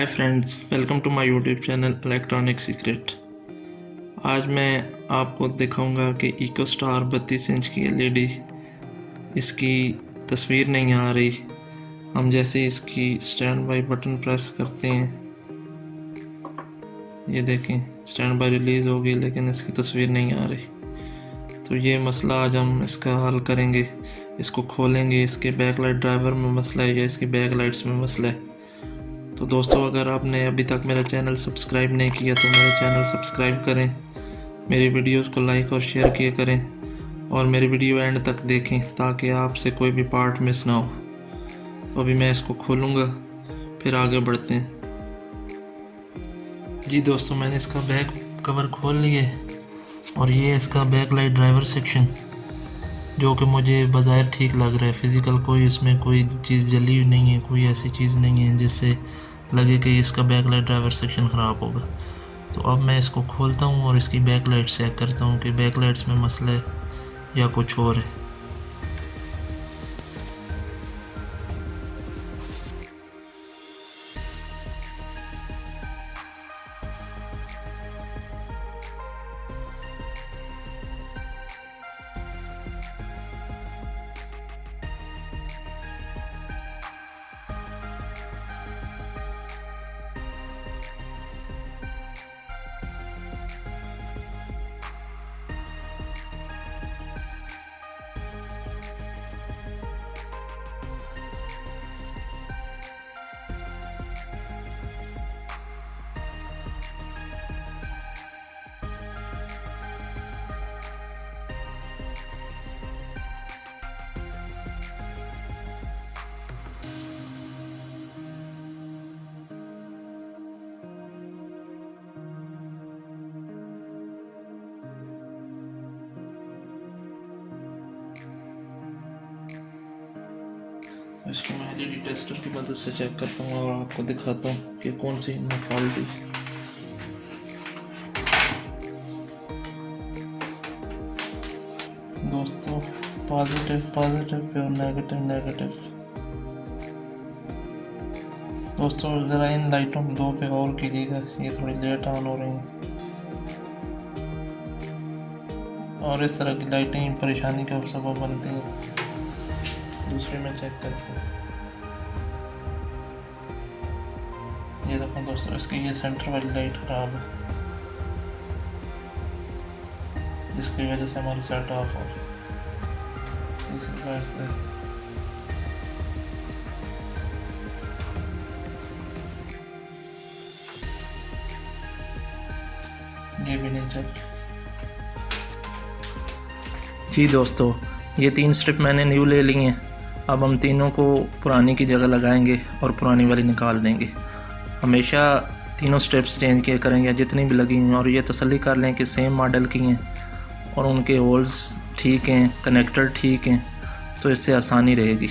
Hi friends, welcome to my YouTube channel electronic secret. आज मैं आपको दिखाऊंगा कि इकोस्टार 32 इंच की एलईडी, इसकी तस्वीर नहीं आ रही। हम जैसे इसकी स्टैंड बाय बटन प्रेस करते हैं, ये देखें स्टैंड बाय रिलीज़ हो गई, लेकिन इसकी तस्वीर नहीं आ रही। तो ये मसला आज हम इसका हल करेंगे। इसको खोलेंगे, इसके बैकलाइट ड्राइवर में मसला है या इसकी बैकलाइट्स में मसला है। तो दोस्तों, अगर आपने अभी तक मेरा चैनल सब्सक्राइब नहीं किया तो मेरा चैनल सब्सक्राइब करें, मेरी वीडियोस को लाइक और शेयर किया करें और मेरी वीडियो एंड तक देखें ताकि आपसे कोई भी पार्ट मिस ना हो। तो अभी मैं इसको खोलूँगा, फिर आगे बढ़ते हैं। जी दोस्तों, मैंने इसका बैक कवर खोल लिया और ये इसका बैकलाइट ड्राइवर सेक्शन, जो कि मुझे बाज़ाहिर ठीक लग रहा है। फ़िज़िकल कोई इसमें कोई चीज़ जली हुई नहीं है, कोई ऐसी चीज़ नहीं है जिससे लगे कि इसका बैकलाइट ड्राइवर सेक्शन ख़राब होगा। तो अब मैं इसको खोलता हूँ और इसकी बैकलाइट चेक करता हूँ कि बैकलाइट्स में मसला है या कुछ और है। इसको मैं एलईडी टेस्टर की मदद से चेक करता हूँ और आपको दिखाता हूँ कि कौन सी इनमें फॉल्ट है। दोस्तों, पॉजिटिव पे और नेगेटिव। दोस्तों, ज़रा इन लाइटों में 2 पे और कीजिएगा, ये थोड़ी लेट ऑन हो रही हैं और इस तरह की लाइटें परेशानी का सबब बनती हैं। दूसरे में चेक करते हैं। ये देखो दोस्तों, इसकी ये सेंटर वाली लाइट ख़राब है, जिसकी वजह से हमारी सेट ऑफ हो रही। ये भी नहीं चल। जी दोस्तों, ये 3 स्ट्रिप मैंने न्यू ले ली हैं। अब हम तीनों को पुरानी की जगह लगाएंगे और पुरानी वाली निकाल देंगे। हमेशा तीनों स्ट्रिप्स चेंज किया करेंगे जितनी भी लगी हैं, और ये तसल्ली कर लें कि सेम मॉडल की हैं और उनके होल्स ठीक हैं, कनेक्टर ठीक हैं, तो इससे आसानी रहेगी।